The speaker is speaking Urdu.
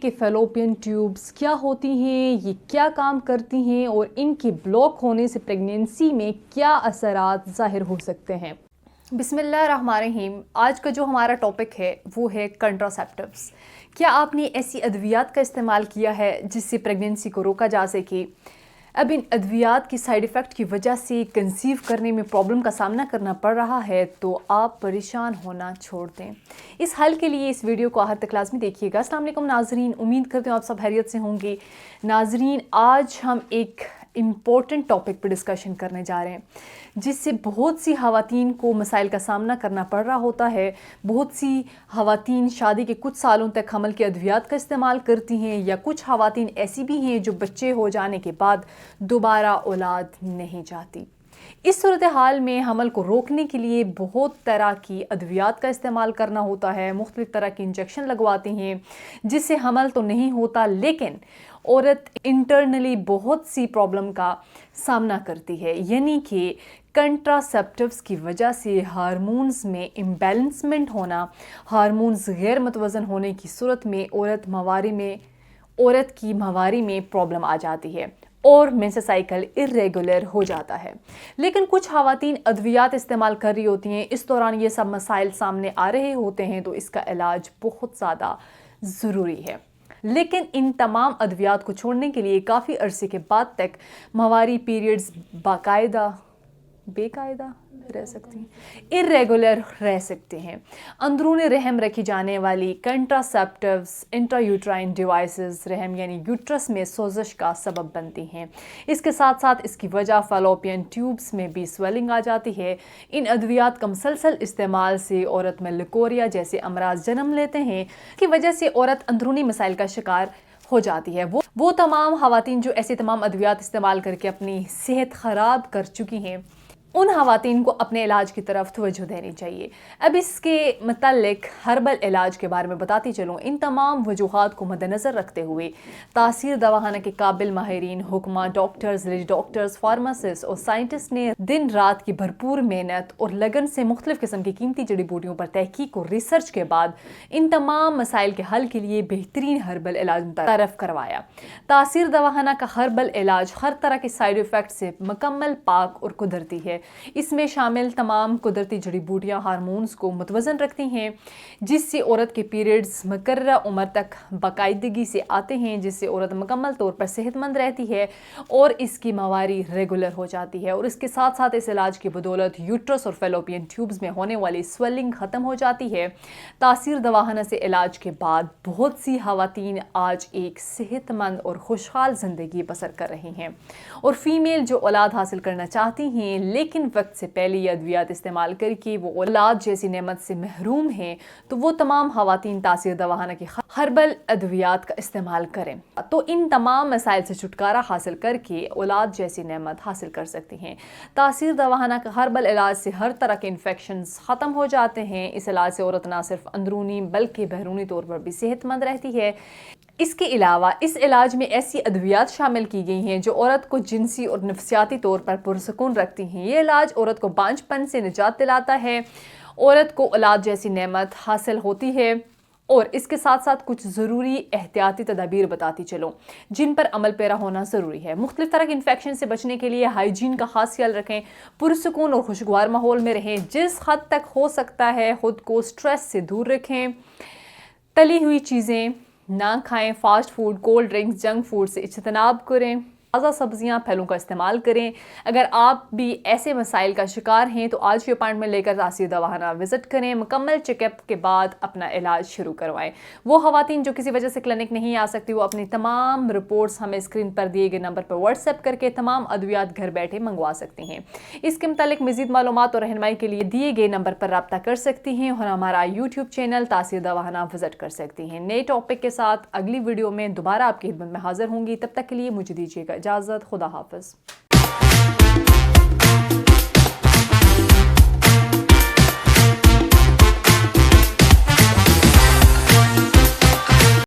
کہ فیلوپین ٹیوبز کیا ہوتی ہیں، یہ کیا کام کرتی ہیں اور ان کے بلاک ہونے سے پریگنینسی میں کیا اثرات ظاہر ہو سکتے ہیں۔ بسم اللہ الرحمن الرحیم۔ آج کا جو ہمارا ٹاپک ہے وہ ہے کنٹراسیپٹیوز۔ کیا آپ نے ایسی ادویات کا استعمال کیا ہے جس سے پریگنینسی کو روکا جا سکے؟ اب ان ادویات کی سائیڈ ایفیکٹ کی وجہ سے کنسیو کرنے میں پرابلم کا سامنا کرنا پڑ رہا ہے تو آپ پریشان ہونا چھوڑ دیں۔ اس حل کے لیے اس ویڈیو کو آخر تک لازمی دیکھیے گا۔ السلام علیکم ناظرین، امید کرتے ہوں آپ سب خیریت سے ہوں گے۔ ناظرین، آج ہم ایک امپورٹنٹ ٹاپک پر ڈسکشن کرنے جا رہے ہیں جس سے بہت سی خواتین کو مسائل کا سامنا کرنا پڑ رہا ہوتا ہے۔ بہت سی خواتین شادی کے کچھ سالوں تک حمل کے ادویات کا استعمال کرتی ہیں، یا کچھ خواتین ایسی بھی ہیں جو بچے ہو جانے کے بعد دوبارہ اولاد نہیں چاہتی۔ اس صورتحال میں حمل کو روکنے کے لیے بہت طرح کی ادویات کا استعمال کرنا ہوتا ہے، مختلف طرح کی انجیکشن لگواتی ہیں جس سے حمل تو نہیں ہوتا، لیکن عورت انٹرنلی بہت سی پرابلم کا سامنا کرتی ہے، یعنی کہ کنٹراسیپٹیوز کی وجہ سے ہارمونز میں امبیلنسمنٹ ہونا، ہارمونز غیر متوازن ہونے کی صورت میں عورت کی ماہواری میں پرابلم آ جاتی ہے اور مینسس سائیکل irregular ہو جاتا ہے۔ لیکن کچھ خواتین ادویات استعمال کر رہی ہوتی ہیں، اس دوران یہ سب مسائل سامنے آ رہے ہوتے ہیں تو اس کا علاج بہت زیادہ ضروری ہے۔ لیکن ان تمام ادویات کو چھوڑنے کے لیے کافی عرصے کے بعد تک ماہواری پیریڈز بے قاعدہ رہ سکتی ہیں، irregular رہ سکتے ہیں۔ اندرون رحم رکھی جانے والی کنٹراسیپٹیوز انٹرایوٹرائن ڈیوائسز رحم یعنی یوٹرس میں سوزش کا سبب بنتی ہیں۔ اس کے ساتھ ساتھ اس کی وجہ فالوپین ٹیوبز میں بھی سویلنگ آ جاتی ہے۔ ان ادویات کا مسلسل استعمال سے عورت میں لیکوریا جیسے امراض جنم لیتے ہیں، اس کی وجہ سے عورت اندرونی مسائل کا شکار ہو جاتی ہے۔ وہ تمام خواتین جو ایسے تمام ادویات استعمال کر کے اپنی صحت خراب کر چکی ہیں، ان خواتین کو اپنے علاج کی طرف توجہ دینی چاہیے۔ اب اس کے متعلق ہربل علاج کے بارے میں بتاتی چلوں۔ ان تمام وجوہات کو مد نظر رکھتے ہوئے تاثیر دواخانہ کے قابل ماہرین، حکماں، ڈاکٹرز، لیڈی ڈاکٹرز، فارماسسٹ اور سائنٹسٹ نے دن رات کی بھرپور محنت اور لگن سے مختلف قسم کی قیمتی جڑی بوٹیوں پر تحقیق اور ریسرچ کے بعد ان تمام مسائل کے حل کے لیے بہترین ہربل علاج متعارف کروایا۔ تاثیر دواخانہ کا ہربل علاج ہر طرح کے سائیڈ ایفیکٹ سے مکمل پاک اور قدرتی ہے۔ اس میں شامل تمام قدرتی جڑی بوٹیاں ہارمونز کو متوازن رکھتی ہیں، جس سے عورت کے پیریڈز مقررہ عمر تک باقاعدگی سے آتے ہیں، جس سے عورت مکمل طور پر صحت مند رہتی ہے اور اس کی ماہواری ریگولر ہو جاتی ہے۔ اور اس کے ساتھ ساتھ اس علاج کی بدولت یوٹرس اور فیلوپین ٹیوبز میں ہونے والی سویلنگ ختم ہو جاتی ہے۔ تاثیر دواخانہ سے علاج کے بعد بہت سی خواتین آج ایک صحت مند اور خوشحال زندگی بسر کر رہی ہیں، اور فیمیل جو اولاد حاصل کرنا چاہتی ہیں لیکن وقت سے پہلے یہ ادویات استعمال کر کے وہ اولاد جیسی نعمت سے محروم ہیں، تو وہ تمام خواتین تاثیر دواخانہ کی ہربل ادویات کا استعمال کریں تو ان تمام مسائل سے چھٹکارا حاصل کر کے اولاد جیسی نعمت حاصل کر سکتی ہیں۔ تاثیر دواخانہ کا ہربل علاج سے ہر طرح کے انفیکشنز ختم ہو جاتے ہیں۔ اس علاج سے عورت نہ صرف اندرونی بلکہ بیرونی طور پر بھی صحت مند رہتی ہے۔ اس کے علاوہ اس علاج میں ایسی ادویات شامل کی گئی ہیں جو عورت کو جنسی اور نفسیاتی طور پر پرسکون رکھتی ہیں۔ یہ علاج عورت کو بانجھ پن سے نجات دلاتا ہے، عورت کو اولاد جیسی نعمت حاصل ہوتی ہے، اور اس کے ساتھ ساتھ کچھ ضروری احتیاطی تدابیر بتاتی چلوں جن پر عمل پیرا ہونا ضروری ہے۔ مختلف طرح کے انفیکشن سے بچنے کے لیے ہائیجین کا خاص خیال رکھیں، پرسکون اور خوشگوار ماحول میں رہیں، جس حد تک ہو سکتا ہے خود کو سٹریس سے دور رکھیں، تلی ہوئی چیزیں نہ کھائیں، fast food, cold drinks, junk food سے اجتناب کریں، تازہ سبزیاں، پھلوں کا استعمال کریں۔ اگر آپ بھی ایسے مسائل کا شکار ہیں تو آج ہی اپائنٹمنٹ لے کر تاثیر دواخانہ وزٹ کریں، مکمل چیک اپ کے بعد اپنا علاج شروع کروائیں۔ وہ خواتین جو کسی وجہ سے کلینک نہیں آ سکتی وہ اپنی تمام رپورٹس ہمیں اسکرین پر دیے گئے نمبر پر واٹس ایپ کر کے تمام ادویات گھر بیٹھے منگوا سکتی ہیں۔ اس کے متعلق مزید معلومات اور رہنمائی کے لیے دیے گئے نمبر پر رابطہ کر سکتی ہیں اور ہمارا یوٹیوب چینل تاثیر دواخانہ وزٹ کر سکتی ہیں۔ نئے ٹاپک کے ساتھ اگلی ویڈیو میں دوبارہ آپ کی خدمت میں حاضر ہوں گی، تب تک کے لیے مجھے دیجیے گا اجازت۔ خدا حافظ۔